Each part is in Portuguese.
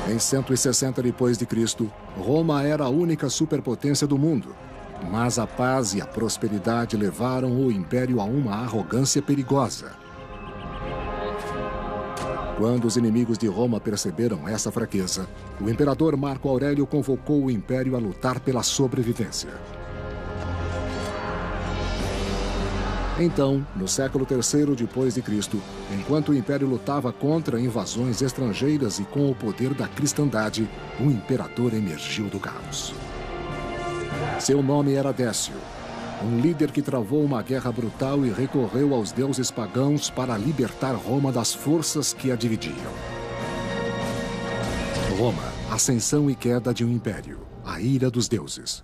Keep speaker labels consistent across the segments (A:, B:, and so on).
A: Em 160 depois de Cristo, Roma era a única superpotência do mundo, mas a paz e a prosperidade levaram o império a uma arrogância perigosa. Quando os inimigos de Roma perceberam essa fraqueza, o imperador Marco Aurélio convocou o império a lutar pela sobrevivência. Então, no século III depois de Cristo, enquanto o império lutava contra invasões estrangeiras e com o poder da cristandade, o imperador emergiu do caos. Seu nome era Décio, um líder que travou uma guerra brutal e recorreu aos deuses pagãos para libertar Roma das forças que a dividiam. Roma, ascensão e queda de um império, a ira dos deuses.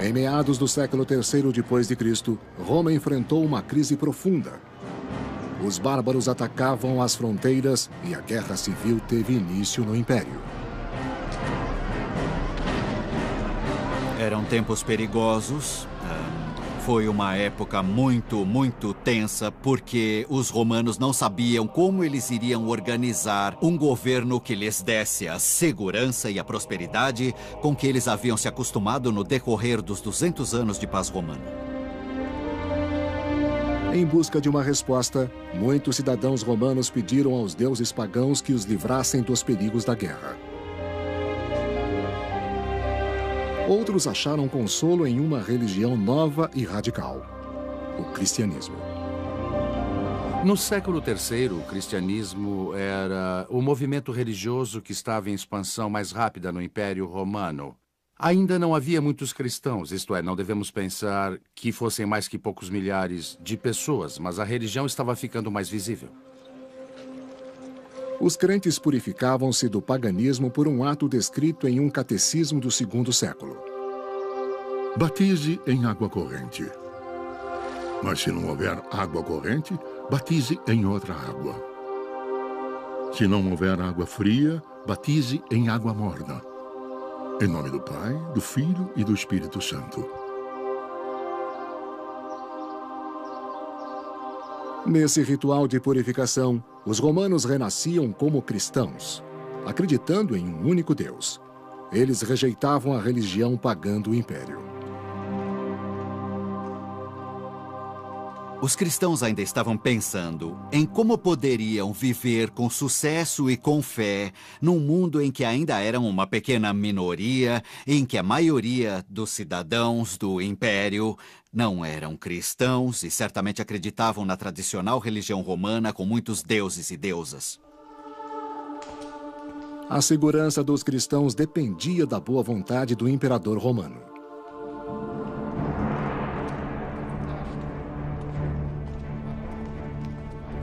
A: Em meados do século III depois de Cristo, Roma enfrentou uma crise profunda. Os bárbaros atacavam as fronteiras e a guerra civil teve início no império.
B: Eram tempos perigosos. Foi uma época muito tensa, porque os romanos não sabiam como eles iriam organizar um governo que lhes desse a segurança e a prosperidade com que eles haviam se acostumado no decorrer dos 200 anos de paz romana.
A: Em busca de uma resposta, muitos cidadãos romanos pediram aos deuses pagãos que os livrassem dos perigos da guerra. Outros acharam consolo em uma religião nova e radical, o cristianismo.
C: No século III, o cristianismo era o movimento religioso que estava em expansão mais rápida no Império Romano. Ainda não havia muitos cristãos, isto é, não devemos pensar que fossem mais que poucos milhares de pessoas, mas a religião estava ficando mais visível.
A: Os crentes purificavam-se do paganismo por um ato descrito em um catecismo do II século.
D: Batize em água corrente. Mas se não houver água corrente, batize em outra água. Se não houver água fria, batize em água morna. Em nome do Pai, do Filho e do Espírito Santo.
A: Nesse ritual de purificação, os romanos renasciam como cristãos, acreditando em um único Deus. Eles rejeitavam a religião pagã do império.
B: Os cristãos ainda estavam pensando em como poderiam viver com sucesso e com fé num mundo em que ainda eram uma pequena minoria, em que a maioria dos cidadãos do império não eram cristãos e certamente acreditavam na tradicional religião romana com muitos deuses e deusas.
A: A segurança dos cristãos dependia da boa vontade do imperador romano.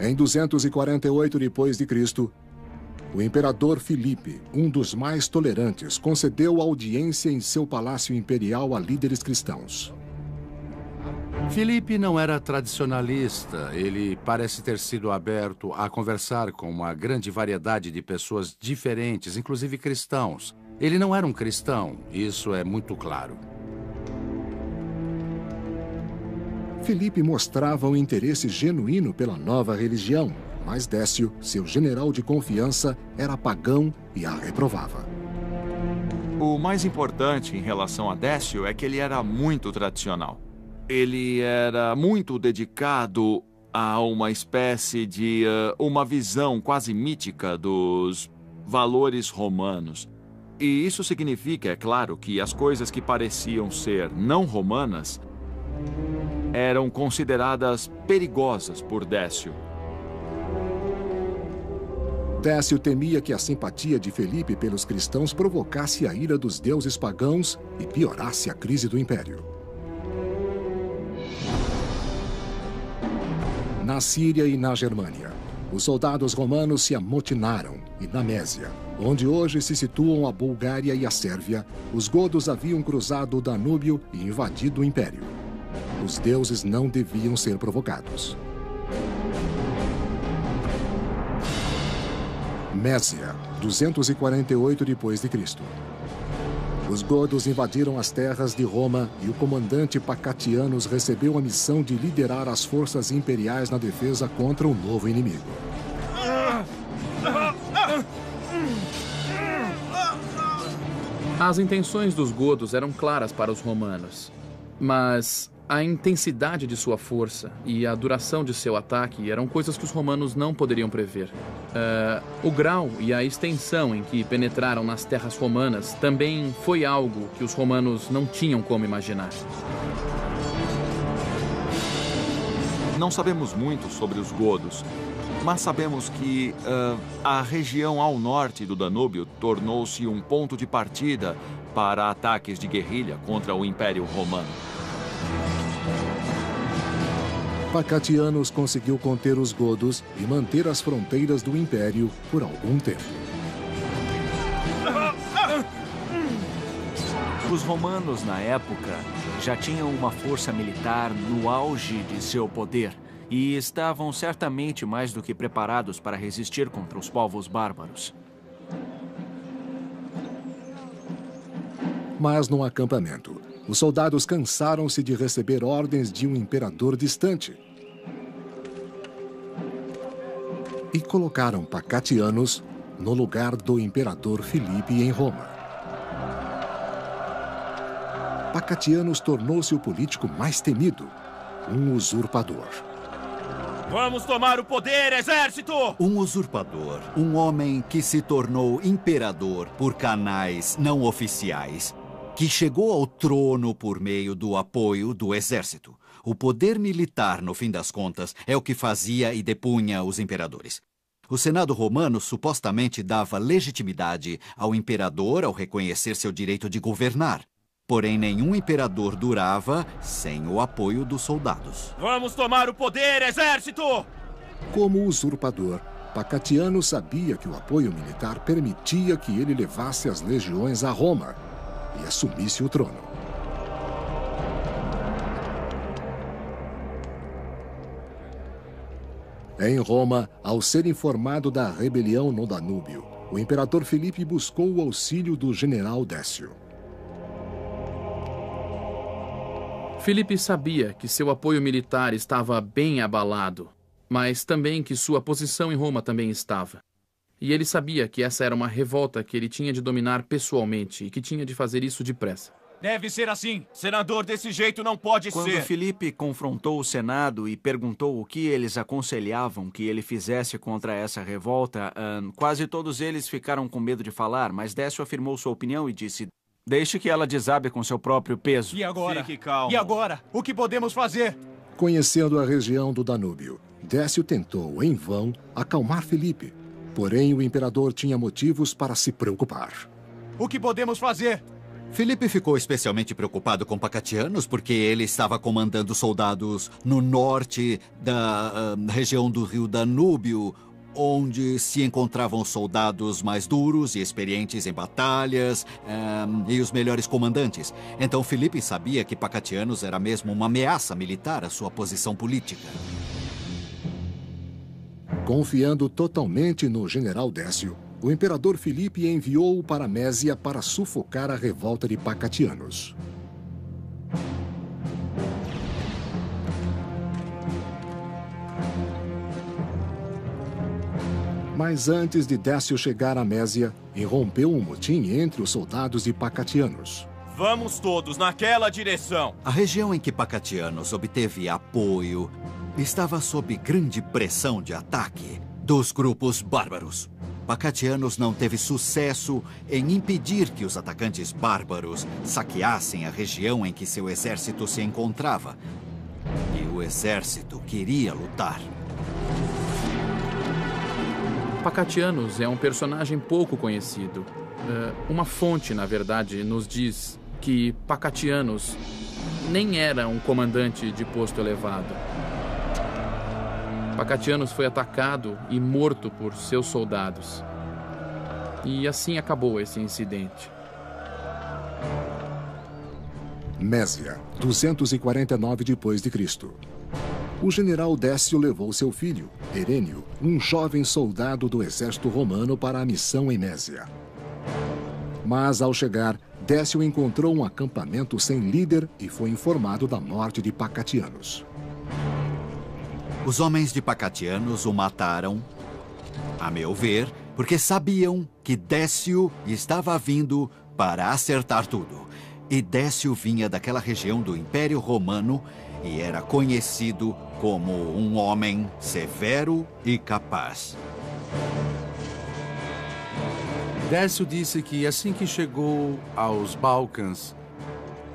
A: Em 248 depois de Cristo, o imperador Filipe, um dos mais tolerantes, concedeu audiência em seu palácio imperial a líderes cristãos.
C: Filipe não era tradicionalista. Ele parece ter sido aberto a conversar com uma grande variedade de pessoas diferentes, inclusive cristãos. Ele não era um cristão, isso é muito claro.
A: Filipe mostrava um interesse genuíno pela nova religião, mas Décio, seu general de confiança, era pagão e a reprovava.
E: O mais importante em relação a Décio é que ele era muito tradicional. Ele era muito dedicado a uma espécie de uma visão quase mítica dos valores romanos. E isso significa, é claro, que as coisas que pareciam ser não romanas eram consideradas perigosas por Décio.
A: Décio temia que a simpatia de Filipe pelos cristãos provocasse a ira dos deuses pagãos e piorasse a crise do império. Na Síria e na Germânia, os soldados romanos se amotinaram e na Mésia, onde hoje se situam a Bulgária e a Sérvia, os godos haviam cruzado o Danúbio e invadido o império. Os deuses não deviam ser provocados. Mésia, 248 depois de Cristo. Os godos invadiram as terras de Roma e o comandante Pacatianos recebeu a missão de liderar as forças imperiais na defesa contra um novo inimigo.
F: As intenções dos godos eram claras para os romanos, mas a intensidade de sua força e a duração de seu ataque eram coisas que os romanos não poderiam prever. O grau e a extensão em que penetraram nas terras romanas também foi algo que os romanos não tinham como imaginar.
E: Não sabemos muito sobre os godos, mas sabemos que a região ao norte do Danúbio tornou-se um ponto de partida para ataques de guerrilha contra o Império Romano.
A: Pacatianos conseguiu conter os godos e manter as fronteiras do Império por algum tempo.
G: Os romanos, na época, já tinham uma força militar no auge de seu poder e estavam certamente mais do que preparados para resistir contra os povos bárbaros.
A: Mas no acampamento, os soldados cansaram-se de receber ordens de um imperador distante e colocaram Pacatianos no lugar do imperador Filipe em Roma. Pacatianos tornou-se o político mais temido, um usurpador.
H: Vamos tomar o poder, exército!
B: Um usurpador, um homem que se tornou imperador por canais não oficiais, que chegou ao trono por meio do apoio do exército. O poder militar, no fim das contas, é o que fazia e depunha os imperadores. O Senado romano supostamente dava legitimidade ao imperador ao reconhecer seu direito de governar. Porém, nenhum imperador durava sem o apoio dos soldados.
H: Vamos tomar o poder, exército!
A: Como usurpador, Pacatiano sabia que o apoio militar permitia que ele levasse as legiões a Roma e assumisse o trono. Em Roma, ao ser informado da rebelião no Danúbio, o imperador Filipe buscou o auxílio do general Décio.
F: Filipe sabia que seu apoio militar estava bem abalado, mas também que sua posição em Roma também estava. E ele sabia que essa era uma revolta que ele tinha de dominar pessoalmente e que tinha de fazer isso depressa.
H: Deve ser assim. Senador desse jeito não pode ser.
G: Quando Filipe confrontou o Senado e perguntou o que eles aconselhavam que ele fizesse contra essa revolta, quase todos eles ficaram com medo de falar, mas Décio afirmou sua opinião e disse: deixe que ela desabe com seu próprio peso.
H: E agora?
E: Fique calmo.
H: E agora? O que podemos fazer?
A: Conhecendo a região do Danúbio, Décio tentou, em vão, acalmar Filipe. Porém, o imperador tinha motivos para se preocupar.
H: O que podemos fazer?
B: Filipe ficou especialmente preocupado com Pacatianos porque ele estava comandando soldados no norte da região do rio Danúbio, onde se encontravam soldados mais duros e experientes em batalhas e os melhores comandantes. Então Filipe sabia que Pacatianos era mesmo uma ameaça militar à sua posição política.
A: Confiando totalmente no general Décio, o imperador Filipe enviou-o para Mésia para sufocar a revolta de Pacatianos. Mas antes de Décio chegar a Mésia, irrompeu um motim entre os soldados de Pacatianos.
H: Vamos todos naquela direção.
B: A região em que Pacatianos obteve apoio estava sob grande pressão de ataque dos grupos bárbaros. Pacatianos não teve sucesso em impedir que os atacantes bárbaros saqueassem a região em que seu exército se encontrava. E o exército queria lutar.
F: Pacatianos é um personagem pouco conhecido. Uma fonte, na verdade, nos diz que Pacatianos nem era um comandante de posto elevado. Pacatianos foi atacado e morto por seus soldados. E assim acabou esse incidente.
A: Mésia, 249 d.C. O general Décio levou seu filho, Herênio, um jovem soldado do exército romano, para a missão em Mésia. Mas, ao chegar, Décio encontrou um acampamento sem líder e foi informado da morte de Pacatianos.
B: Os homens de Pacatianos o mataram, a meu ver, porque sabiam que Décio estava vindo para acertar tudo. E Décio vinha daquela região do Império Romano e era conhecido como um homem severo e capaz.
C: Décio disse que assim que chegou aos Balcãs,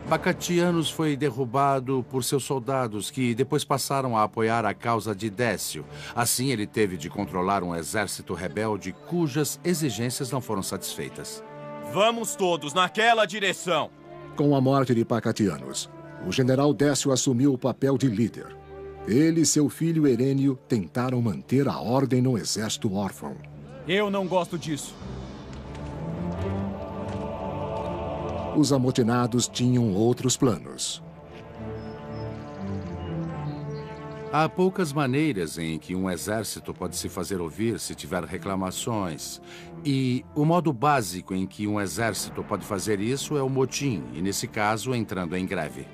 C: Pacatianos foi derrubado por seus soldados, que depois passaram a apoiar a causa de Décio. Assim, ele teve de controlar um exército rebelde cujas exigências não foram satisfeitas.
H: Vamos todos naquela direção.
A: Com a morte de Pacatianos, o general Décio assumiu o papel de líder. Ele e seu filho Herênio tentaram manter a ordem no exército órfão.
H: Eu não gosto disso.
A: Os amotinados tinham outros planos.
C: Há poucas maneiras em que um exército pode se fazer ouvir se tiver reclamações. E o modo básico em que um exército pode fazer isso é o motim, e nesse caso, entrando em greve.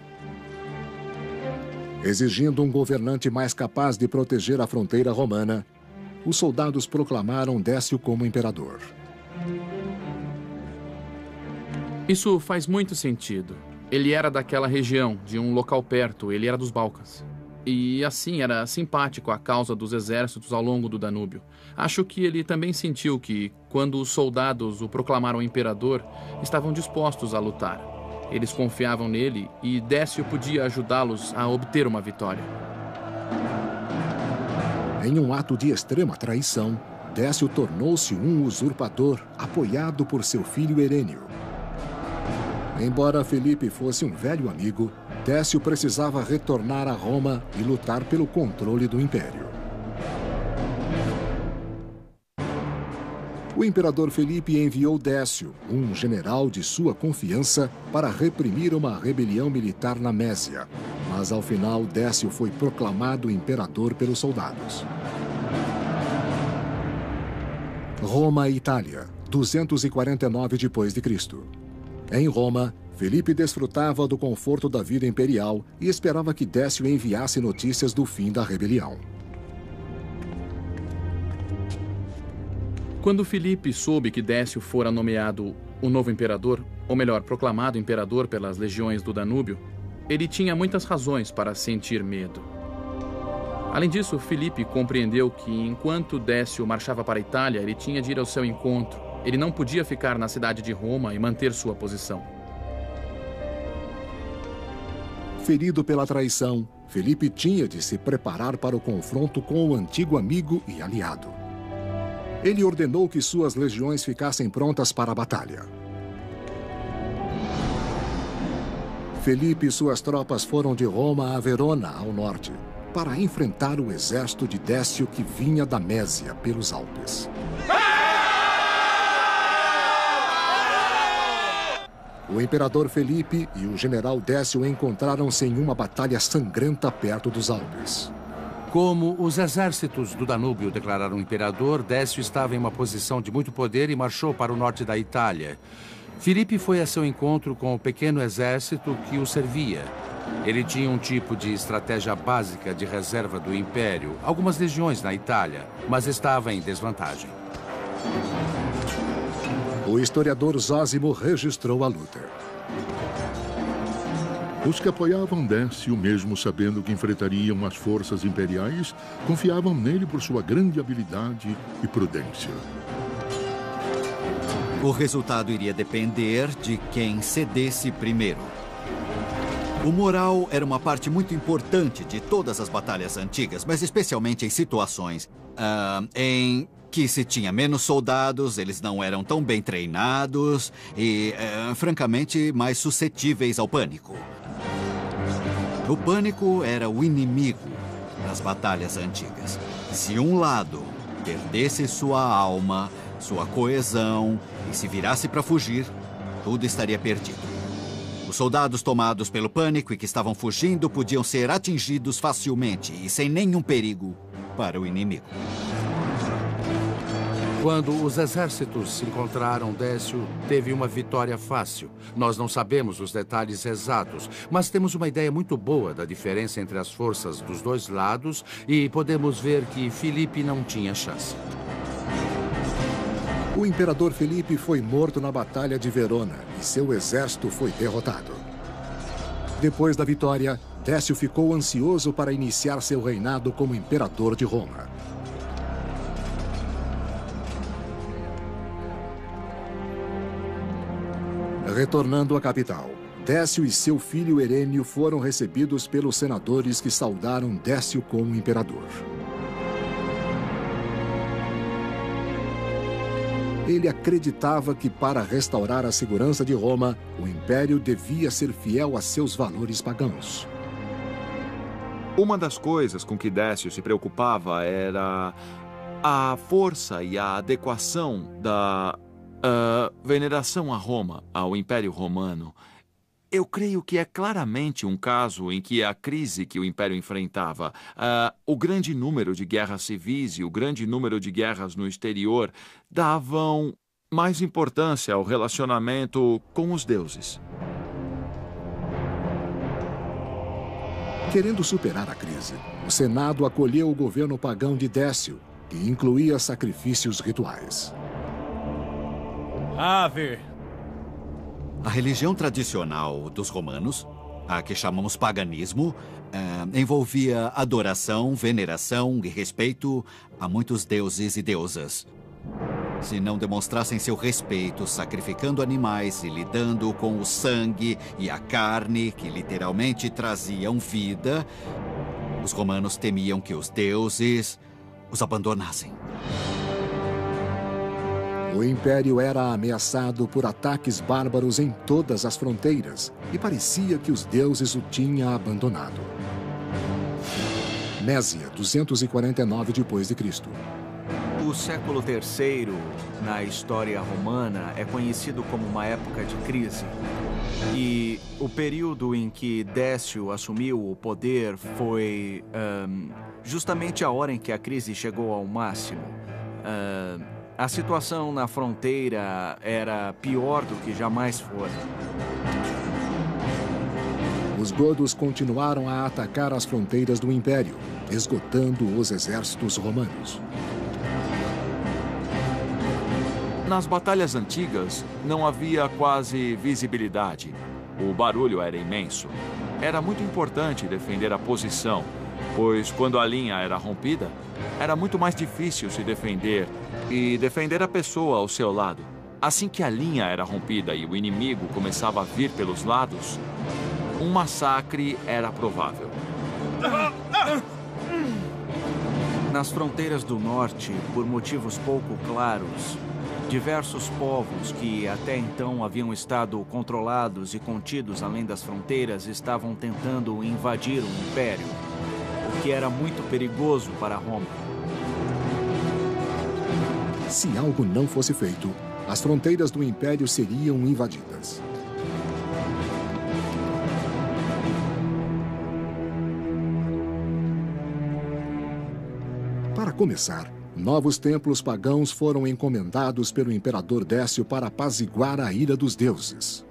A: Exigindo um governante mais capaz de proteger a fronteira romana, os soldados proclamaram Décio como imperador.
F: Isso faz muito sentido. Ele era daquela região, de um local perto, ele era dos Balcãs. E assim era simpático à causa dos exércitos ao longo do Danúbio. Acho que ele também sentiu que, quando os soldados o proclamaram imperador, estavam dispostos a lutar. Eles confiavam nele e Décio podia ajudá-los a obter uma vitória.
A: Em um ato de extrema traição, Décio tornou-se um usurpador apoiado por seu filho Herênio. Embora Felipe fosse um velho amigo, Décio precisava retornar a Roma e lutar pelo controle do império. O imperador Felipe enviou Décio, um general de sua confiança, para reprimir uma rebelião militar na Mésia. Mas ao final, Décio foi proclamado imperador pelos soldados. Roma e Itália, 249 d.C. Em Roma, Felipe desfrutava do conforto da vida imperial e esperava que Décio enviasse notícias do fim da rebelião.
F: Quando Filipe soube que Décio fora nomeado o novo imperador, ou melhor, proclamado imperador pelas legiões do Danúbio, ele tinha muitas razões para sentir medo. Além disso, Filipe compreendeu que enquanto Décio marchava para a Itália, ele tinha de ir ao seu encontro. Ele não podia ficar na cidade de Roma e manter sua posição.
A: Ferido pela traição, Felipe tinha de se preparar para o confronto com o antigo amigo e aliado. Ele ordenou que suas legiões ficassem prontas para a batalha. Felipe e suas tropas foram de Roma a Verona, ao norte, para enfrentar o exército de Décio que vinha da Mésia pelos Alpes. O imperador Felipe e o general Décio encontraram-se em uma batalha sangrenta perto dos Alpes.
C: Como os exércitos do Danúbio declararam imperador, Décio estava em uma posição de muito poder e marchou para o norte da Itália. Filipe foi a seu encontro com o pequeno exército que o servia. Ele tinha um tipo de estratégia básica de reserva do Império, algumas legiões na Itália, mas estava em desvantagem.
A: O historiador Zósimo registrou a luta.
D: Os que apoiavam Décio, mesmo sabendo que enfrentariam as forças imperiais, confiavam nele por sua grande habilidade e prudência.
B: O resultado iria depender de quem cedesse primeiro. O moral era uma parte muito importante de todas as batalhas antigas, mas especialmente em situações em que se tinha menos soldados, eles não eram tão bem treinados e, francamente, mais suscetíveis ao pânico. O pânico era o inimigo nas batalhas antigas. Se um lado perdesse sua alma, sua coesão e se virasse para fugir, tudo estaria perdido. Os soldados tomados pelo pânico e que estavam fugindo podiam ser atingidos facilmente e sem nenhum perigo para o inimigo.
C: Quando os exércitos se encontraram, Décio teve uma vitória fácil. Nós não sabemos os detalhes exatos, mas temos uma ideia muito boa da diferença entre as forças dos dois lados e podemos ver que Filipe não tinha chance.
A: O imperador Filipe foi morto na Batalha de Verona e seu exército foi derrotado. Depois da vitória, Décio ficou ansioso para iniciar seu reinado como imperador de Roma. Retornando à capital, Décio e seu filho Herênio foram recebidos pelos senadores que saudaram Décio como imperador. Ele acreditava que para restaurar a segurança de Roma, o império devia ser fiel a seus valores pagãos.
E: Uma das coisas com que Décio se preocupava era a força e a adequação da veneração a Roma, ao Império Romano. Eu creio que é claramente um caso em que a crise que o Império enfrentava, o grande número de guerras civis e o grande número de guerras no exterior, davam mais importância ao relacionamento com os deuses.
A: Querendo superar a crise, o Senado acolheu o governo pagão de Décio, que incluía sacrifícios rituais.
H: Ave!
B: A religião tradicional dos romanos, a que chamamos paganismo, envolvia adoração, veneração e respeito a muitos deuses e deusas. Se não demonstrassem seu respeito sacrificando animais e lidando com o sangue e a carne, que literalmente traziam vida, os romanos temiam que os deuses os abandonassem.
A: O império era ameaçado por ataques bárbaros em todas as fronteiras e parecia que os deuses o tinham abandonado. Mésia, 249 d.C.
G: O século III, na história romana, é conhecido como uma época de crise. E o período em que Décio assumiu o poder foi justamente a hora em que a crise chegou ao máximo. A situação na fronteira era pior do que jamais fora.
A: Os godos continuaram a atacar as fronteiras do império, esgotando os exércitos romanos.
E: Nas batalhas antigas, não havia quase visibilidade. O barulho era imenso. Era muito importante defender a posição, pois quando a linha era rompida, era muito mais difícil se defender e defender a pessoa ao seu lado. Assim que a linha era rompida e o inimigo começava a vir pelos lados, um massacre era provável.
G: Nas fronteiras do norte, por motivos pouco claros, diversos povos que até então haviam estado controlados e contidos além das fronteiras estavam tentando invadir o império, o que era muito perigoso para Roma.
A: Se algo não fosse feito, as fronteiras do império seriam invadidas. Para começar, novos templos pagãos foram encomendados pelo imperador Décio para apaziguar a ira dos deuses.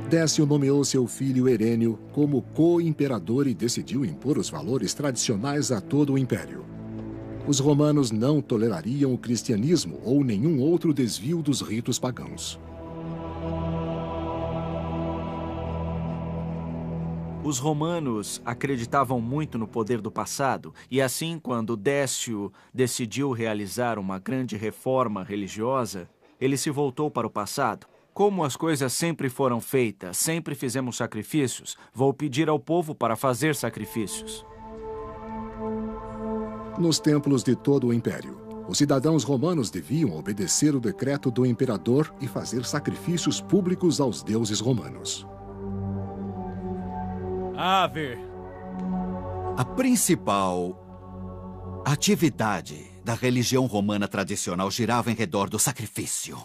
A: Décio nomeou seu filho Herênio como co-imperador e decidiu impor os valores tradicionais a todo o império. Os romanos não tolerariam o cristianismo ou nenhum outro desvio dos ritos pagãos.
G: Os romanos acreditavam muito no poder do passado, e assim, quando Décio decidiu realizar uma grande reforma religiosa, ele se voltou para o passado. Como as coisas sempre foram feitas, sempre fizemos sacrifícios, vou pedir ao povo para fazer sacrifícios.
A: Nos templos de todo o império, os cidadãos romanos deviam obedecer o decreto do imperador e fazer sacrifícios públicos aos deuses romanos.
H: Ave!
B: A principal atividade da religião romana tradicional girava em redor do sacrifício,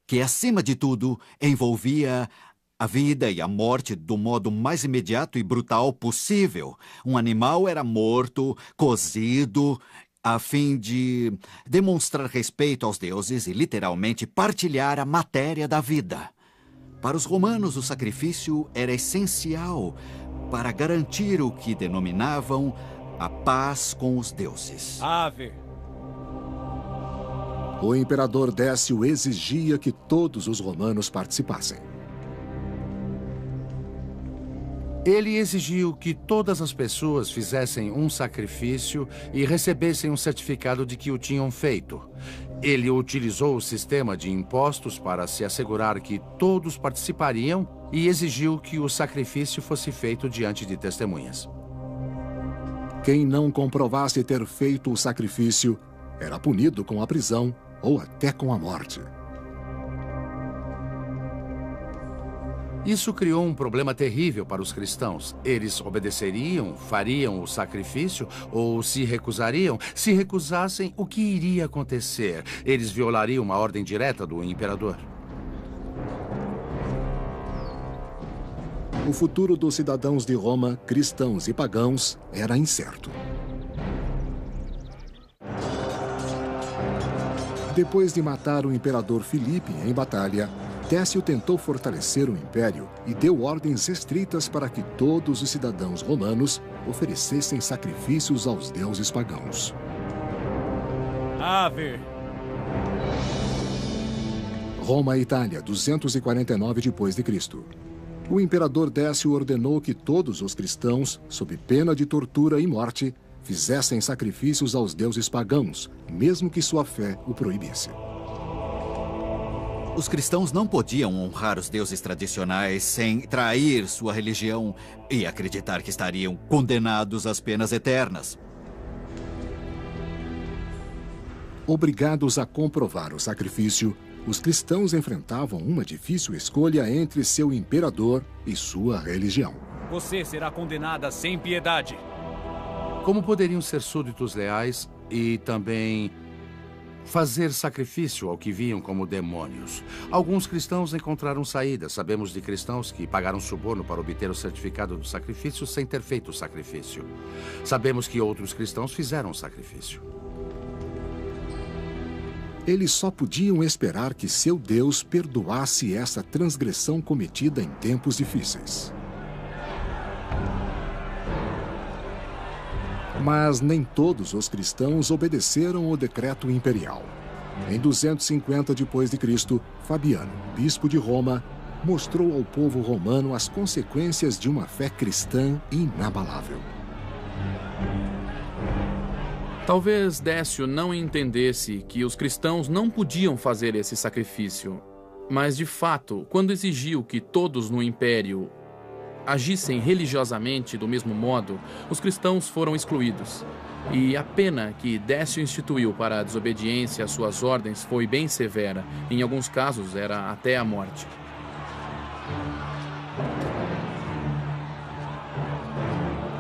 B: que, acima de tudo, envolvia a vida e a morte do modo mais imediato e brutal possível. Um animal era morto, cozido, a fim de demonstrar respeito aos deuses e, literalmente, partilhar a matéria da vida. Para os romanos, o sacrifício era essencial para garantir o que denominavam a paz com os deuses.
H: Ave.
A: O imperador Décio exigia que todos os romanos participassem.
C: Ele exigiu que todas as pessoas fizessem um sacrifício e recebessem um certificado de que o tinham feito. Ele utilizou o sistema de impostos para se assegurar que todos participariam e exigiu que o sacrifício fosse feito diante de testemunhas.
A: Quem não comprovasse ter feito o sacrifício era punido com a prisão ou até com a morte.
C: Isso criou um problema terrível para os cristãos. Eles obedeceriam, fariam o sacrifício ou se recusariam? Se recusassem, o que iria acontecer? Eles violariam uma ordem direta do imperador.
A: O futuro dos cidadãos de Roma, cristãos e pagãos, era incerto. Depois de matar o imperador Filipe em batalha, Décio tentou fortalecer o império e deu ordens estritas para que todos os cidadãos romanos oferecessem sacrifícios aos deuses pagãos.
H: Ave.
A: Roma e Itália, 249 d.C. O imperador Décio ordenou que todos os cristãos, sob pena de tortura e morte, fizessem sacrifícios aos deuses pagãos, mesmo que sua fé o proibisse.
B: Os cristãos não podiam honrar os deuses tradicionais sem trair sua religião e acreditar que estariam condenados às penas eternas.
A: Obrigados a comprovar o sacrifício, os cristãos enfrentavam uma difícil escolha entre seu imperador e sua religião.
H: Você será condenada sem piedade.
C: Como poderiam ser súditos leais e também fazer sacrifício ao que viam como demônios? Alguns cristãos encontraram saída. Sabemos de cristãos que pagaram suborno para obter o certificado do sacrifício sem ter feito o sacrifício. Sabemos que outros cristãos fizeram o sacrifício.
A: Eles só podiam esperar que seu Deus perdoasse essa transgressão cometida em tempos difíceis. Mas nem todos os cristãos obedeceram ao decreto imperial. Em 250 d.C., Fabiano, bispo de Roma, mostrou ao povo romano as consequências de uma fé cristã inabalável.
F: Talvez Décio não entendesse que os cristãos não podiam fazer esse sacrifício. Mas, de fato, quando exigiu que todos no império agissem religiosamente do mesmo modo, os cristãos foram excluídos. E a pena que Décio instituiu para a desobediência às suas ordens foi bem severa. Em alguns casos, era até a morte.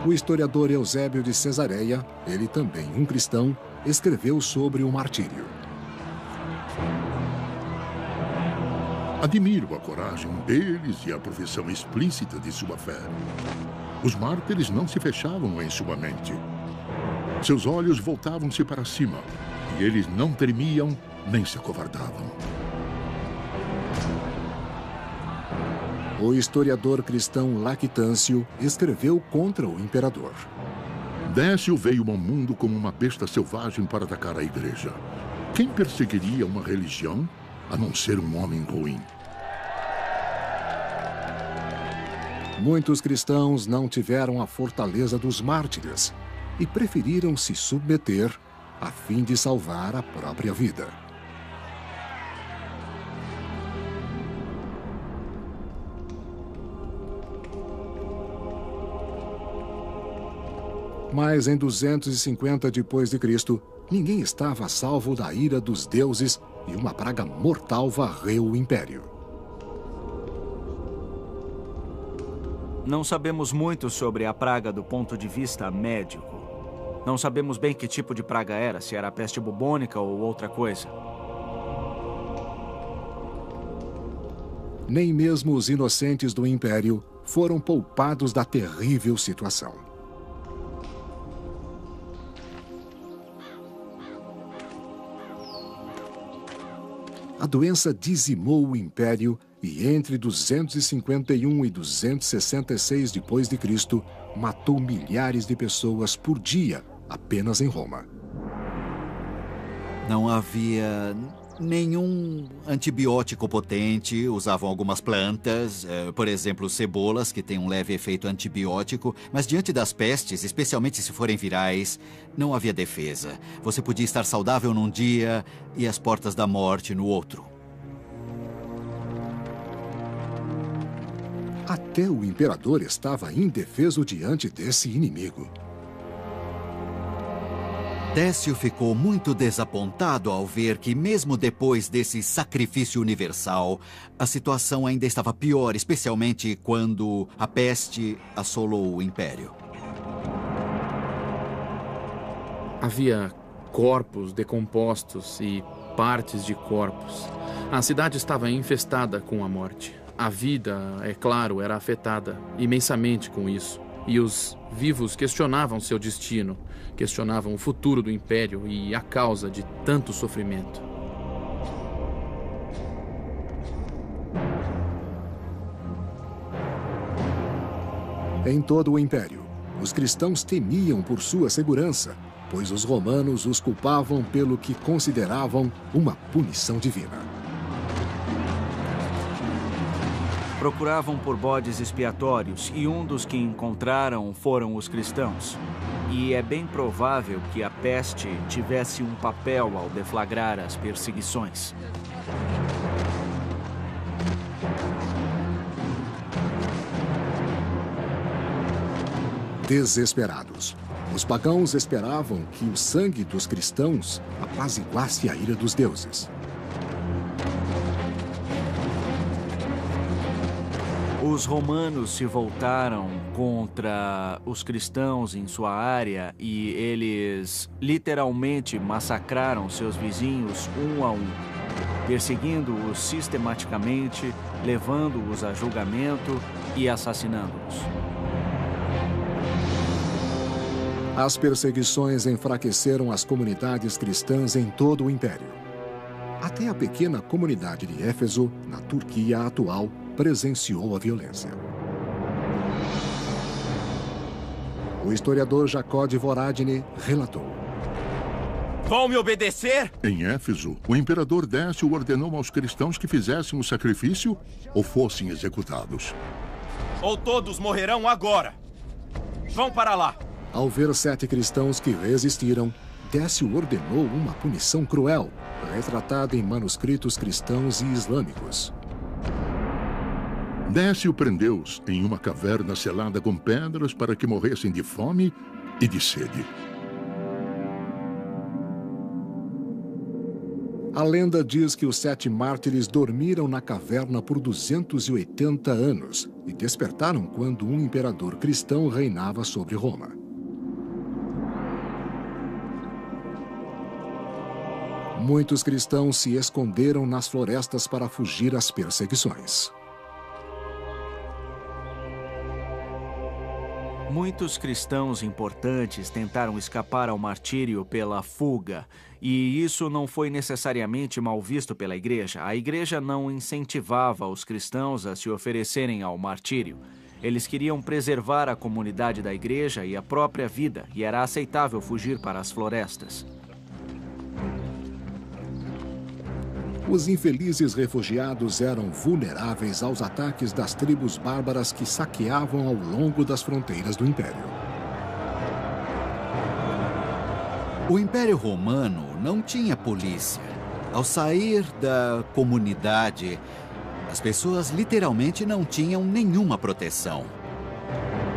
A: O historiador Eusébio de Cesareia, ele também um cristão, escreveu sobre o martírio.
D: Admiro a coragem deles e a profissão explícita de sua fé. Os mártires não se fechavam em sua mente. Seus olhos voltavam-se para cima e eles não tremiam nem se acovardavam.
A: O historiador cristão Lactâncio escreveu contra o imperador.
D: Décio veio ao mundo como uma besta selvagem para atacar a igreja. Quem perseguiria uma religião a não ser um homem ruim?
A: Muitos cristãos não tiveram a fortaleza dos mártires e preferiram se submeter a fim de salvar a própria vida. Mas em 250 d.C., ninguém estava a salvo da ira dos deuses e uma praga mortal varreu o império.
G: Não sabemos muito sobre a praga do ponto de vista médico. Não sabemos bem que tipo de praga era, se era a peste bubônica ou outra coisa.
A: Nem mesmo os inocentes do império foram poupados da terrível situação. A doença dizimou o império e entre 251 e 266 d.C., matou milhares de pessoas por dia apenas em Roma.
B: Não havia nenhum antibiótico potente, usavam algumas plantas, por exemplo, cebolas, que têm um leve efeito antibiótico, mas diante das pestes, especialmente se forem virais, não havia defesa. Você podia estar saudável num dia e às portas da morte no outro.
A: Até o imperador estava indefeso diante desse inimigo.
B: Décio ficou muito desapontado ao ver que, mesmo depois desse sacrifício universal, a situação ainda estava pior, especialmente quando a peste assolou o império.
F: Havia corpos decompostos e partes de corpos. A cidade estava infestada com a morte. A vida, é claro, era afetada imensamente com isso. E os vivos questionavam seu destino, questionavam o futuro do império e a causa de tanto sofrimento.
A: Em todo o império, os cristãos temiam por sua segurança, pois os romanos os culpavam pelo que consideravam uma punição divina.
G: Procuravam por bodes expiatórios e um dos que encontraram foram os cristãos. E é bem provável que a peste tivesse um papel ao deflagrar as perseguições.
A: Desesperados, os pagãos esperavam que o sangue dos cristãos apaziguasse a ira dos deuses.
G: Os romanos se voltaram contra os cristãos em sua área e eles literalmente massacraram seus vizinhos um a um, perseguindo-os sistematicamente, levando-os a julgamento e assassinando-os.
A: As perseguições enfraqueceram as comunidades cristãs em todo o império. Até a pequena comunidade de Éfeso, na Turquia atual, presenciou a violência. O historiador Jacó de Voragine relatou:
H: Vão me obedecer?
D: Em Éfeso, o imperador Décio ordenou aos cristãos que fizessem o sacrifício ou fossem executados.
H: Ou todos morrerão agora. Vão para lá.
A: Ao ver 7 cristãos que resistiram, Décio ordenou uma punição cruel, retratada em manuscritos cristãos e islâmicos.
D: Décio prendeu-os em uma caverna selada com pedras para que morressem de fome e de sede.
A: A lenda diz que os 7 mártires dormiram na caverna por 280 anos e despertaram quando um imperador cristão reinava sobre Roma. Muitos cristãos se esconderam nas florestas para fugir às perseguições.
G: Muitos cristãos importantes tentaram escapar ao martírio pela fuga, e isso não foi necessariamente mal visto pela igreja. A igreja não incentivava os cristãos a se oferecerem ao martírio. Eles queriam preservar a comunidade da igreja e a própria vida, e era aceitável fugir para as florestas.
A: Os infelizes refugiados eram vulneráveis aos ataques das tribos bárbaras que saqueavam ao longo das fronteiras do Império.
B: O Império Romano não tinha polícia. Ao sair da comunidade, as pessoas literalmente não tinham nenhuma proteção.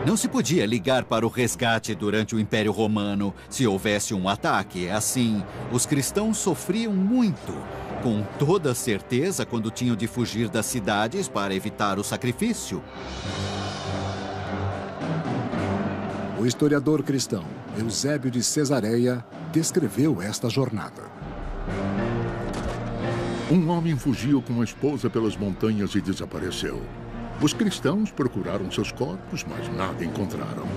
B: Não se podia ligar para o resgate durante o Império Romano se houvesse um ataque. Assim, os cristãos sofriam muito. Com toda certeza, quando tinham de fugir das cidades para evitar o sacrifício.
A: O historiador cristão Eusébio de Cesareia descreveu esta jornada.
D: Um homem fugiu com a esposa pelas montanhas e desapareceu. Os cristãos procuraram seus corpos, mas nada encontraram.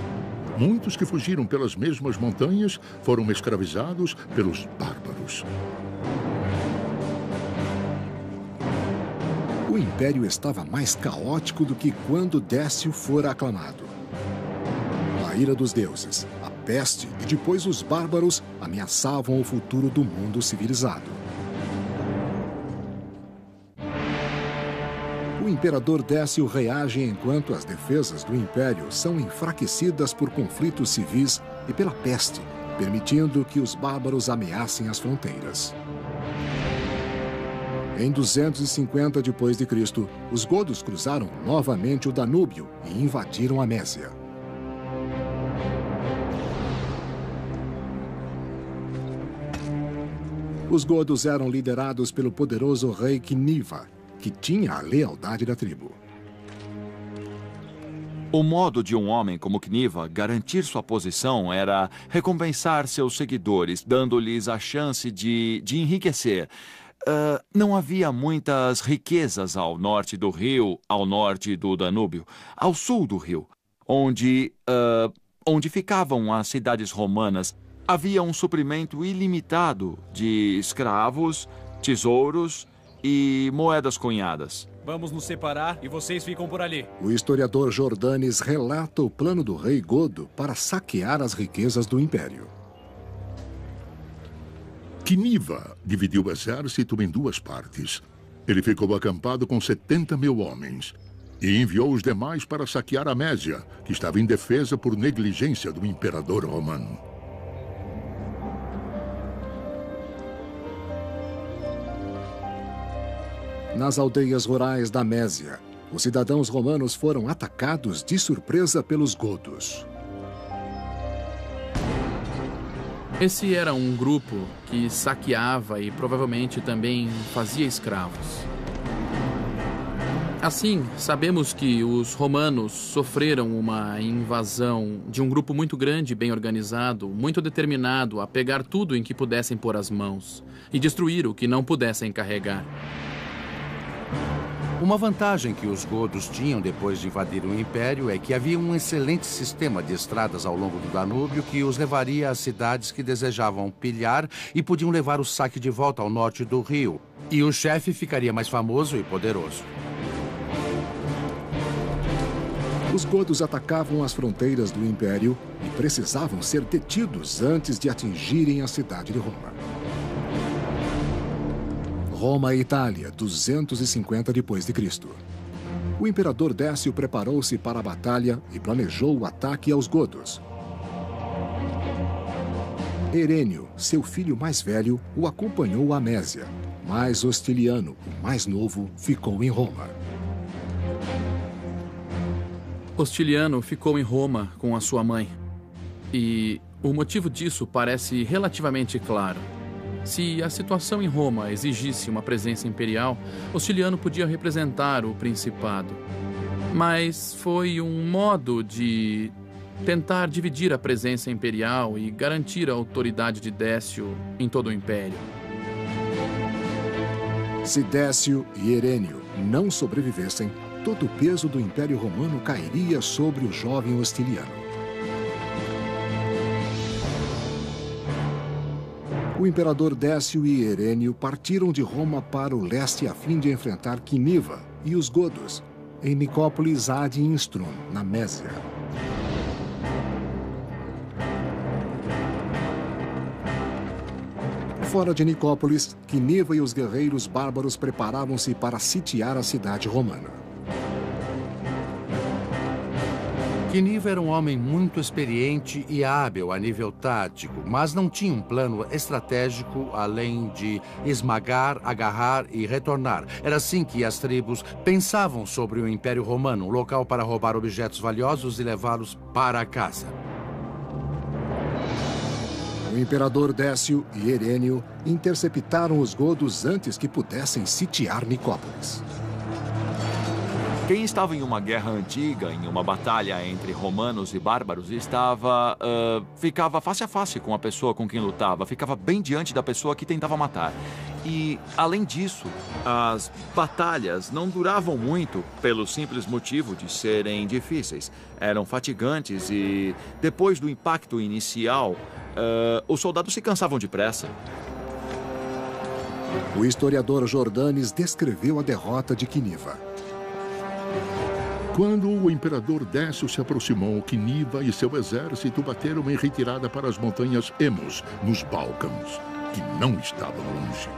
D: Muitos que fugiram pelas mesmas montanhas foram escravizados pelos bárbaros.
A: O império estava mais caótico do que quando Décio fora aclamado. A ira dos deuses, a peste e depois os bárbaros ameaçavam o futuro do mundo civilizado. O imperador Décio reage enquanto as defesas do império são enfraquecidas por conflitos civis e pela peste, permitindo que os bárbaros ameacem as fronteiras. Em 250 d.C., os godos cruzaram novamente o Danúbio e invadiram a Mésia. Os godos eram liderados pelo poderoso rei Quiniva, que tinha a lealdade da tribo.
E: O modo de um homem como Quiniva garantir sua posição era recompensar seus seguidores, dando-lhes a chance de enriquecer. Não havia muitas riquezas ao norte do rio, ao norte do Danúbio, ao sul do rio, onde ficavam as cidades romanas. Havia um suprimento ilimitado de escravos, tesouros e moedas cunhadas.
I: Vamos nos separar e vocês ficam por ali.
A: O historiador Jordanes relata o plano do rei Godo para saquear as riquezas do império.
D: Quiniva dividiu o exército em duas partes. Ele ficou acampado com 70.000 homens e enviou os demais para saquear a Mésia, que estava indefesa por negligência do imperador romano.
A: Nas aldeias rurais da Mésia, os cidadãos romanos foram atacados de surpresa pelos godos.
F: Esse era um grupo que saqueava e provavelmente também fazia escravos. Assim, sabemos que os romanos sofreram uma invasão de um grupo muito grande, bem organizado, muito determinado a pegar tudo em que pudessem pôr as mãos e destruir o que não pudessem carregar.
C: Uma vantagem que os godos tinham depois de invadir o império é que havia um excelente sistema de estradas ao longo do Danúbio que os levaria às cidades que desejavam pilhar e podiam levar o saque de volta ao norte do rio. E o chefe ficaria mais famoso e poderoso.
A: Os godos atacavam as fronteiras do império e precisavam ser detidos antes de atingirem a cidade de Roma. Roma e Itália, 250 d.C. O imperador Décio preparou-se para a batalha e planejou o ataque aos godos. Herênio, seu filho mais velho, o acompanhou à Mésia, mas Hostiliano, o mais novo, ficou em Roma.
F: Hostiliano ficou em Roma com a sua mãe. E o motivo disso parece relativamente claro. Se a situação em Roma exigisse uma presença imperial, Hostiliano podia representar o principado. Mas foi um modo de tentar dividir a presença imperial e garantir a autoridade de Décio em todo o império.
A: Se Décio e Herênio não sobrevivessem, todo o peso do Império Romano cairia sobre o jovem Hostiliano. O imperador Décio e Herênio partiram de Roma para o leste a fim de enfrentar Quiniva e os godos, em Nicópolis ad Instrum, na Mésia. Fora de Nicópolis, Quiniva e os guerreiros bárbaros preparavam-se para sitiar a cidade romana.
C: Quiniva era um homem muito experiente e hábil a nível tático, mas não tinha um plano estratégico além de esmagar, agarrar e retornar. Era assim que as tribos pensavam sobre o Império Romano, um local para roubar objetos valiosos e levá-los para casa.
A: O imperador Décio e Herênio interceptaram os godos antes que pudessem sitiar Nicópolis.
E: Quem estava em uma guerra antiga, em uma batalha entre romanos e bárbaros, ficava face a face com a pessoa com quem lutava, ficava bem diante da pessoa que tentava matar. E, além disso, as batalhas não duravam muito pelo simples motivo de serem difíceis. Eram fatigantes e, depois do impacto inicial, os soldados se cansavam depressa.
A: O historiador Jordanes descreveu a derrota de Quiniva.
D: Quando o imperador Décio se aproximou, Quiniva e seu exército bateram em retirada para as montanhas Emos, nos Balcãs, que não estavam longe.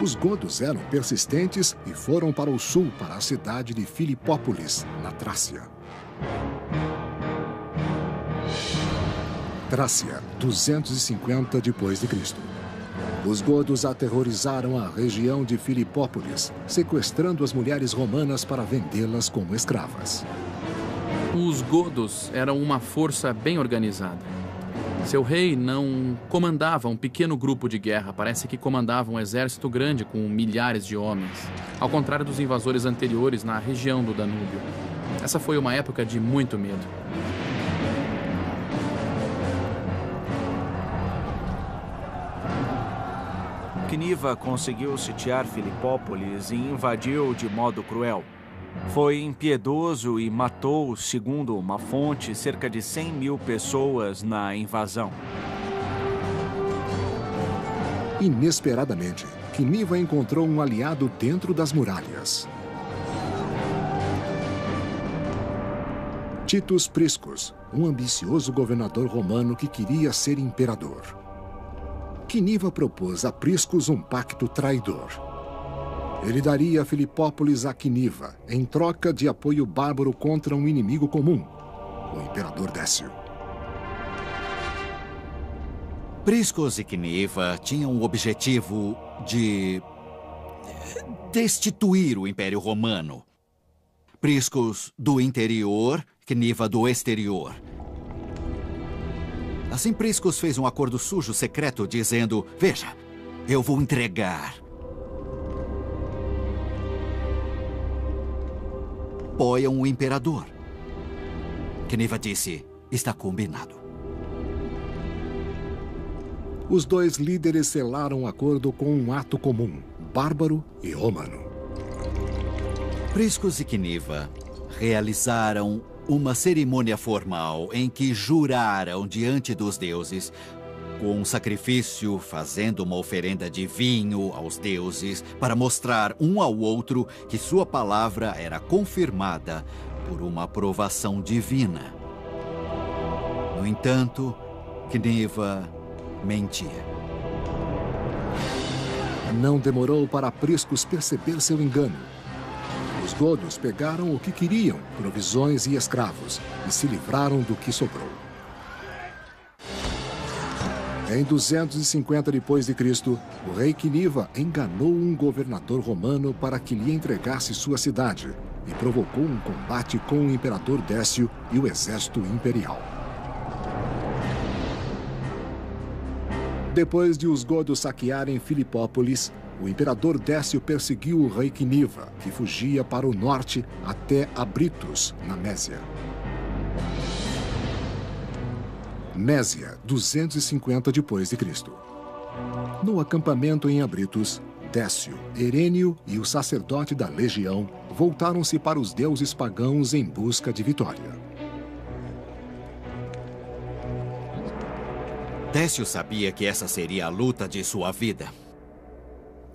A: Os godos eram persistentes e foram para o sul, para a cidade de Filipópolis, na Trácia. Trácia, 250 d.C. Os godos aterrorizaram a região de Filipópolis, sequestrando as mulheres romanas para vendê-las como escravas.
F: Os godos eram uma força bem organizada. Seu rei não comandava um pequeno grupo de guerra, parece que comandava um exército grande com milhares de homens, ao contrário dos invasores anteriores na região do Danúbio. Essa foi uma época de muito medo.
G: Quiniva conseguiu sitiar Filipópolis e invadiu de modo cruel. Foi impiedoso e matou, segundo uma fonte, cerca de 100.000 pessoas na invasão.
A: Inesperadamente, Quiniva encontrou um aliado dentro das muralhas. Titus Priscus, um ambicioso governador romano que queria ser imperador. Quiniva propôs a Priscus um pacto traidor. Ele daria Filipópolis a Quiniva, em troca de apoio bárbaro contra um inimigo comum, o imperador Décio.
B: Priscus e Quiniva tinham o objetivo de destituir o Império Romano. Priscus do interior, Quiniva do exterior. Assim, Priscus fez um acordo sujo secreto dizendo: veja, eu vou entregar. Apoiam o imperador. Quiniva disse: está combinado.
A: Os dois líderes selaram um acordo com um ato comum, bárbaro e romano.
B: Priscus e Quiniva realizaram uma cerimônia formal em que juraram diante dos deuses, com um sacrifício, fazendo uma oferenda de vinho aos deuses, para mostrar um ao outro que sua palavra era confirmada por uma aprovação divina. No entanto, Quiniva mentia.
A: Não demorou para Priscus perceber seu engano. Os godos pegaram o que queriam, provisões e escravos, e se livraram do que sobrou. Em 250 d.C., o rei Quiniva enganou um governador romano para que lhe entregasse sua cidade e provocou um combate com o imperador Décio e o exército imperial. Depois de os godos saquearem Filipópolis, o imperador Décio perseguiu o rei Quiniva, que fugia para o norte até Abritos, na Mésia. Mésia, 250 d.C. No acampamento em Abritos, Décio, Herênio e o sacerdote da legião voltaram-se para os deuses pagãos em busca de vitória.
B: Décio sabia que essa seria a luta de sua vida.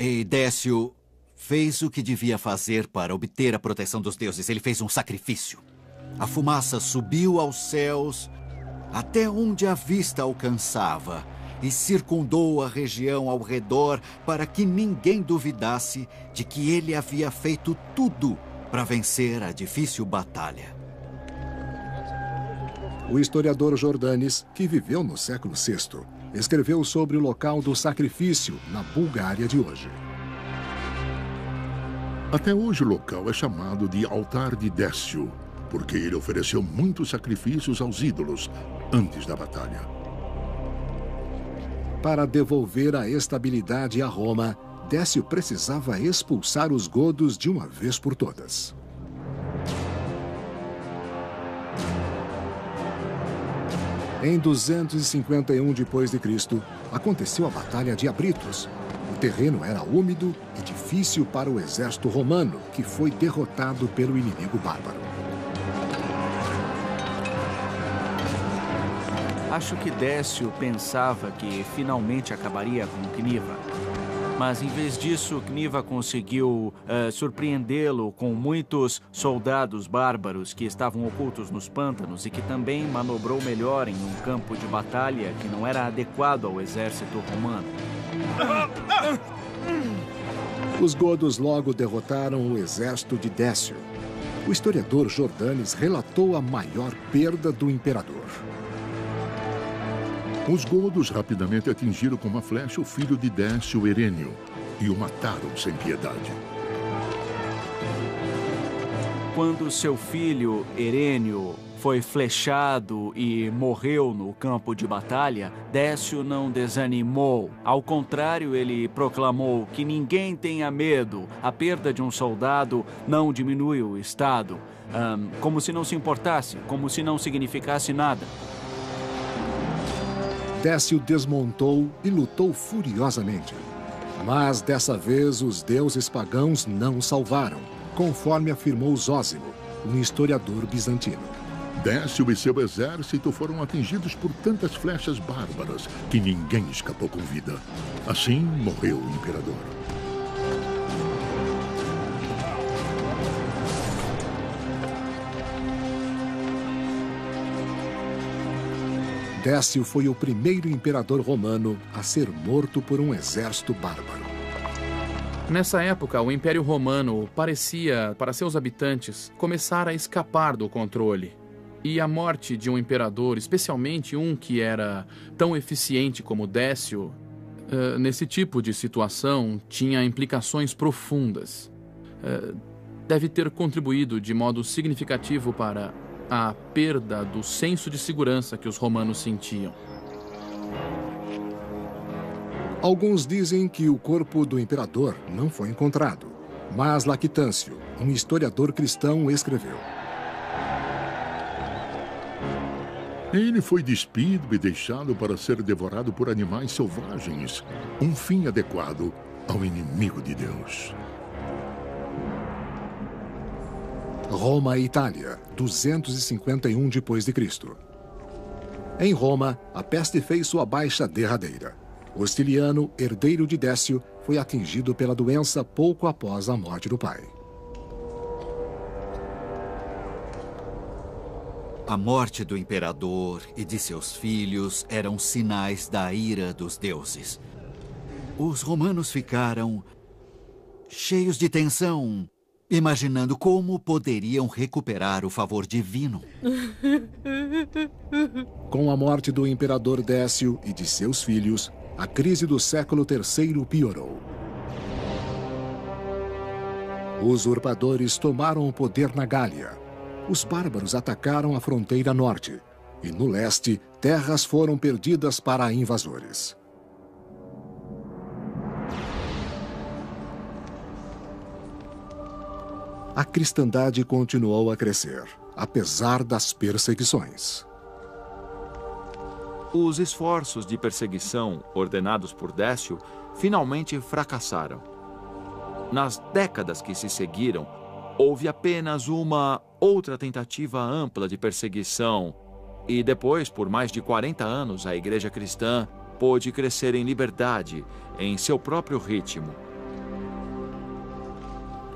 B: E Décio fez o que devia fazer para obter a proteção dos deuses. Ele fez um sacrifício. A fumaça subiu aos céus até onde a vista alcançava e circundou a região ao redor para que ninguém duvidasse de que ele havia feito tudo para vencer a difícil batalha.
A: O historiador Jordanes, que viveu no século VI, escreveu sobre o local do sacrifício na Bulgária de hoje.
D: Até hoje o local é chamado de Altar de Décio, porque ele ofereceu muitos sacrifícios aos ídolos antes da batalha.
A: Para devolver a estabilidade a Roma, Décio precisava expulsar os godos de uma vez por todas. Em 251 d.C., aconteceu a Batalha de Abritos. O terreno era úmido e difícil para o exército romano, que foi derrotado pelo inimigo bárbaro.
G: Acho que Décio pensava que finalmente acabaria com Cniva. Mas, em vez disso, Cniva conseguiu surpreendê-lo com muitos soldados bárbaros que estavam ocultos nos pântanos e que também manobrou melhor em um campo de batalha que não era adequado ao exército romano.
A: Os godos logo derrotaram o exército de Décio. O historiador Jordanes relatou a maior perda do imperador.
D: Os godos rapidamente atingiram com uma flecha o filho de Décio, Herênio, e o mataram sem piedade.
G: Quando seu filho, Herênio, foi flechado e morreu no campo de batalha, Décio não desanimou. Ao contrário, ele proclamou que ninguém tenha medo. A perda de um soldado não diminui o Estado. Como se não se importasse, como se não significasse nada.
A: Décio desmontou e lutou furiosamente. Mas dessa vez os deuses pagãos não o salvaram, conforme afirmou Zósimo, um historiador bizantino.
D: Décio e seu exército foram atingidos por tantas flechas bárbaras que ninguém escapou com vida. Assim morreu o imperador.
A: Décio foi o primeiro imperador romano a ser morto por um exército bárbaro.
F: Nessa época, o Império Romano parecia, para seus habitantes, começar a escapar do controle. E a morte de um imperador, especialmente um que era tão eficiente como Décio, nesse tipo de situação, tinha implicações profundas. Deve ter contribuído de modo significativo para a perda do senso de segurança que os romanos sentiam.
A: Alguns dizem que o corpo do imperador não foi encontrado, mas Lactâncio, um historiador cristão, escreveu:
D: Ele foi despido e deixado para ser devorado por animais selvagens, um fim adequado ao inimigo de Deus.
A: Roma e Itália, 251 d.C. Em Roma, a peste fez sua baixa derradeira. Ostiliano, herdeiro de Décio, foi atingido pela doença pouco após a morte do pai.
B: A morte do imperador e de seus filhos eram sinais da ira dos deuses. Os romanos ficaram cheios de tensão, imaginando como poderiam recuperar o favor divino.
A: Com a morte do imperador Décio e de seus filhos, a crise do século III piorou. Os usurpadores tomaram o poder na Gália. Os bárbaros atacaram a fronteira norte. E no leste, terras foram perdidas para invasores. A cristandade continuou a crescer, apesar das perseguições.
E: Os esforços de perseguição ordenados por Décio finalmente fracassaram. Nas décadas que se seguiram, houve apenas uma outra tentativa ampla de perseguição e depois, por mais de 40 anos, a Igreja Cristã pôde crescer em liberdade, em seu próprio ritmo.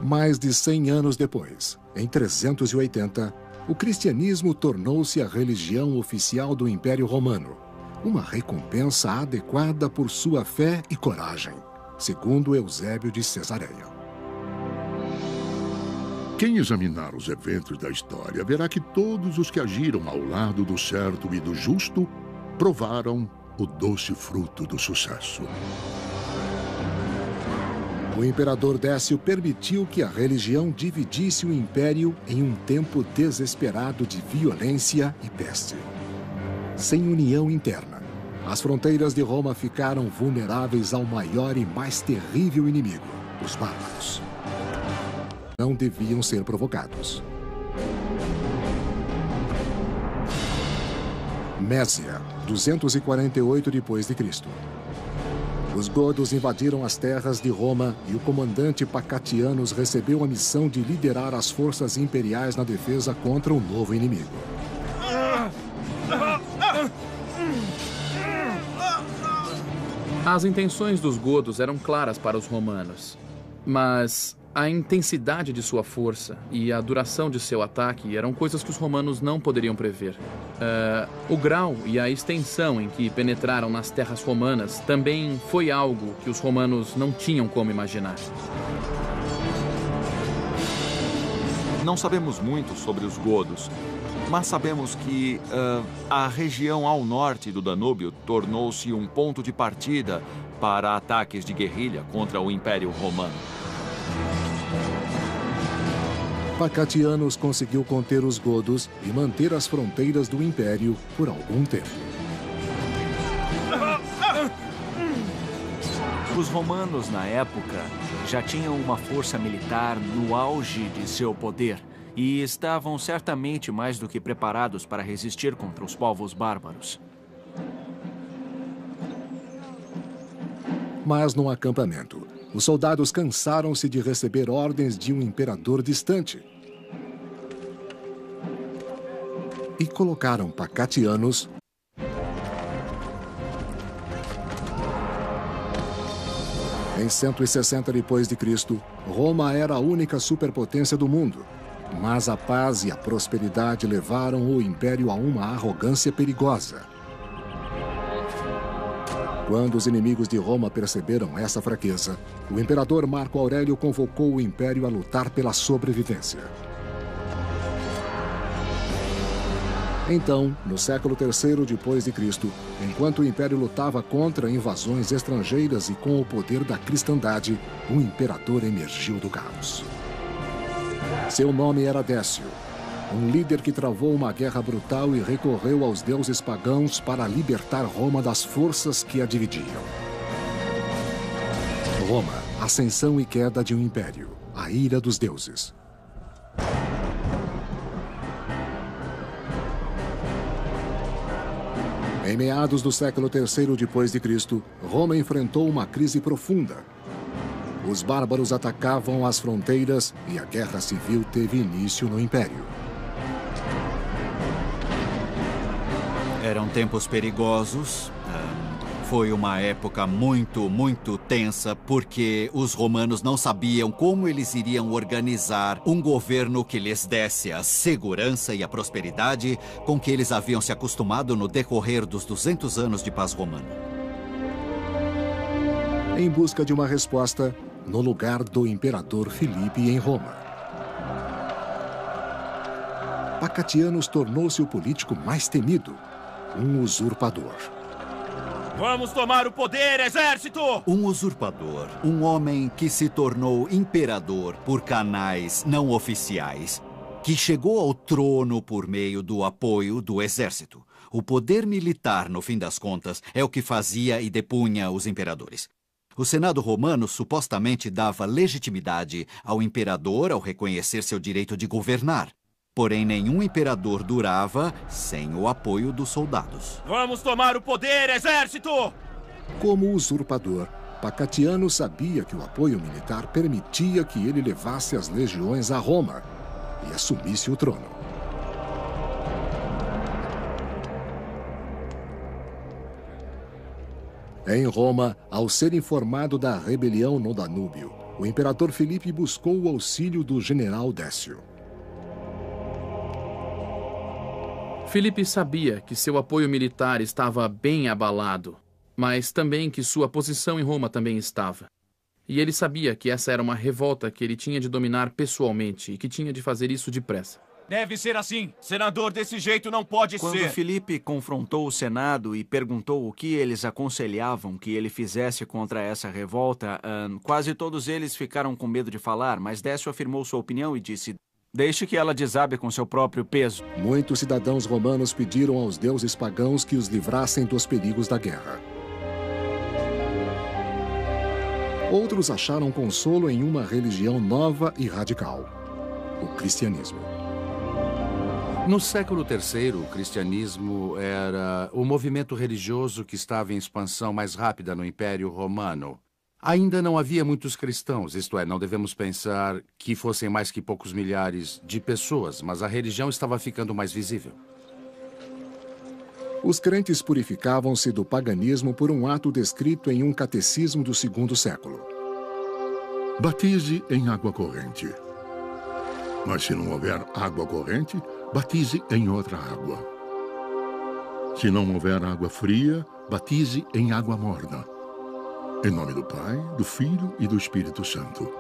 A: Mais de 100 anos depois, em 380, o cristianismo tornou-se a religião oficial do Império Romano, uma recompensa adequada por sua fé e coragem, segundo Eusébio de Cesareia.
D: Quem examinar os eventos da história verá que todos os que agiram ao lado do certo e do justo provaram o doce fruto do sucesso.
A: O imperador Décio permitiu que a religião dividisse o império em um tempo desesperado de violência e peste. Sem união interna, as fronteiras de Roma ficaram vulneráveis ao maior e mais terrível inimigo, os bárbaros. Não deviam ser provocados. Mésia, 248 d.C. Os godos invadiram as terras de Roma e o comandante Pacatianos recebeu a missão de liderar as forças imperiais na defesa contra um novo inimigo.
F: As intenções dos godos eram claras para os romanos, mas a intensidade de sua força e a duração de seu ataque eram coisas que os romanos não poderiam prever. O grau e a extensão em que penetraram nas terras romanas também foi algo que os romanos não tinham como imaginar.
E: Não sabemos muito sobre os godos, mas sabemos que a região ao norte do Danúbio tornou-se um ponto de partida para ataques de guerrilha contra o Império Romano.
A: Pacatianos conseguiu conter os godos e manter as fronteiras do Império por algum tempo.
G: Os romanos, na época, já tinham uma força militar no auge de seu poder e estavam certamente mais do que preparados para resistir contra os povos bárbaros.
A: Mas no acampamento, os soldados cansaram-se de receber ordens de um imperador distante e colocaram Pacatianos em 160 depois de Cristo. Roma era a única superpotência do mundo, mas a paz e a prosperidade levaram o império a uma arrogância perigosa. Quando os inimigos de Roma perceberam essa fraqueza, o imperador Marco Aurélio convocou o império a lutar pela sobrevivência. Então, no século III depois de Cristo, enquanto o império lutava contra invasões estrangeiras e com o poder da cristandade, um imperador emergiu do caos. Seu nome era Décio, um líder que travou uma guerra brutal e recorreu aos deuses pagãos para libertar Roma das forças que a dividiam. Roma, ascensão e queda de um império, a ira dos deuses. Em meados do século III depois de Cristo, Roma enfrentou uma crise profunda. Os bárbaros atacavam as fronteiras e a guerra civil teve início no império.
B: Eram tempos perigosos. Foi uma época muito tensa, porque os romanos não sabiam como eles iriam organizar um governo que lhes desse a segurança e a prosperidade com que eles haviam se acostumado no decorrer dos 200 anos de paz romana.
A: Em busca de uma resposta, no lugar do imperador Filipe em Roma, Pacatianos tornou-se o político mais temido, um usurpador.
H: Vamos tomar o poder, exército!
B: Um usurpador, um homem que se tornou imperador por canais não oficiais, que chegou ao trono por meio do apoio do exército. O poder militar, no fim das contas, é o que fazia e depunha os imperadores. O Senado romano supostamente dava legitimidade ao imperador ao reconhecer seu direito de governar. Porém, nenhum imperador durava sem o apoio dos soldados.
H: Vamos tomar o poder, exército!
A: Como usurpador, Pacatiano sabia que o apoio militar permitia que ele levasse as legiões a Roma e assumisse o trono. Em Roma, ao ser informado da rebelião no Danúbio, o imperador Filipe buscou o auxílio do general Décio.
F: Filipe sabia que seu apoio militar estava bem abalado, mas também que sua posição em Roma também estava. E ele sabia que essa era uma revolta que ele tinha de dominar pessoalmente e que tinha de fazer isso depressa.
H: Deve ser assim. Senador desse jeito não pode ser.
G: Quando Filipe confrontou o Senado e perguntou o que eles aconselhavam que ele fizesse contra essa revolta, quase todos eles ficaram com medo de falar, mas Décio afirmou sua opinião e disse: deixe que ela desabe com seu próprio peso.
A: Muitos cidadãos romanos pediram aos deuses pagãos que os livrassem dos perigos da guerra. Outros acharam consolo em uma religião nova e radical: o cristianismo.
C: No século III, o cristianismo era o movimento religioso que estava em expansão mais rápida no Império Romano. Ainda não havia muitos cristãos, isto é, não devemos pensar que fossem mais que poucos milhares de pessoas, mas a religião estava ficando mais visível.
A: Os crentes purificavam-se do paganismo por um ato descrito em um catecismo do II século.
D: Batize em água corrente. Mas se não houver água corrente, batize em outra água. Se não houver água fria, batize em água morna. Em nome do Pai, do Filho e do Espírito Santo.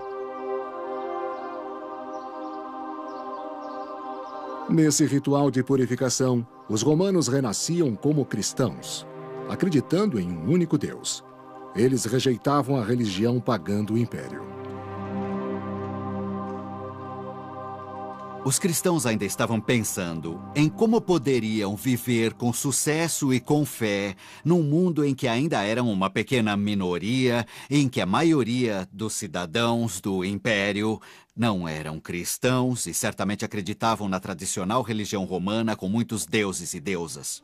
A: Nesse ritual de purificação, os romanos renasciam como cristãos, acreditando em um único Deus. Eles rejeitavam a religião pagã do império.
B: Os cristãos ainda estavam pensando em como poderiam viver com sucesso e com fé num mundo em que ainda eram uma pequena minoria, em que a maioria dos cidadãos do império não eram cristãos e certamente acreditavam na tradicional religião romana com muitos deuses e deusas.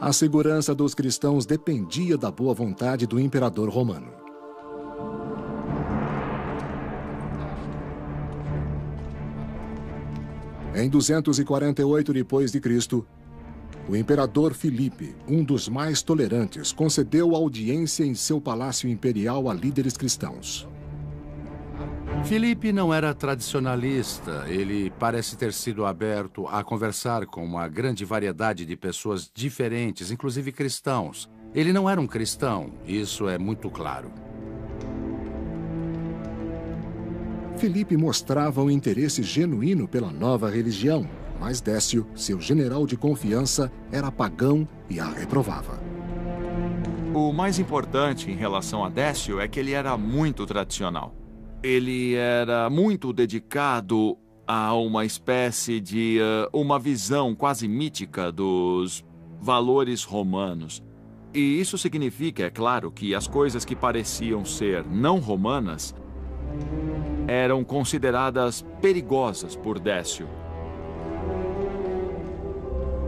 A: A segurança dos cristãos dependia da boa vontade do imperador romano. Em 248 d.C., o imperador Filipe, um dos mais tolerantes, concedeu audiência em seu palácio imperial a líderes cristãos.
C: Filipe não era tradicionalista. Ele parece ter sido aberto a conversar com uma grande variedade de pessoas diferentes, inclusive cristãos. Ele não era um cristão, isso é muito claro.
A: Filipe mostrava um interesse genuíno pela nova religião, mas Décio, seu general de confiança, era pagão e a reprovava.
E: O mais importante em relação a Décio é que ele era muito tradicional. Ele era muito dedicado a uma espécie de uma visão quase mítica dos valores romanos. E isso significa, é claro, que as coisas que pareciam ser não romanas eram consideradas perigosas por Décio.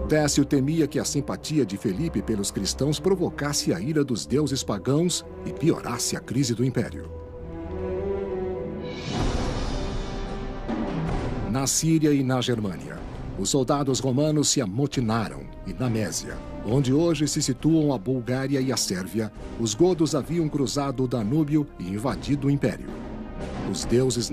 A: Décio temia que a simpatia de Filipe pelos cristãos provocasse a ira dos deuses pagãos e piorasse a crise do império. Na Síria e na Germânia, os soldados romanos se amotinaram e na Mésia, onde hoje se situam a Bulgária e a Sérvia, os godos haviam cruzado o Danúbio e invadido o império. Os deuses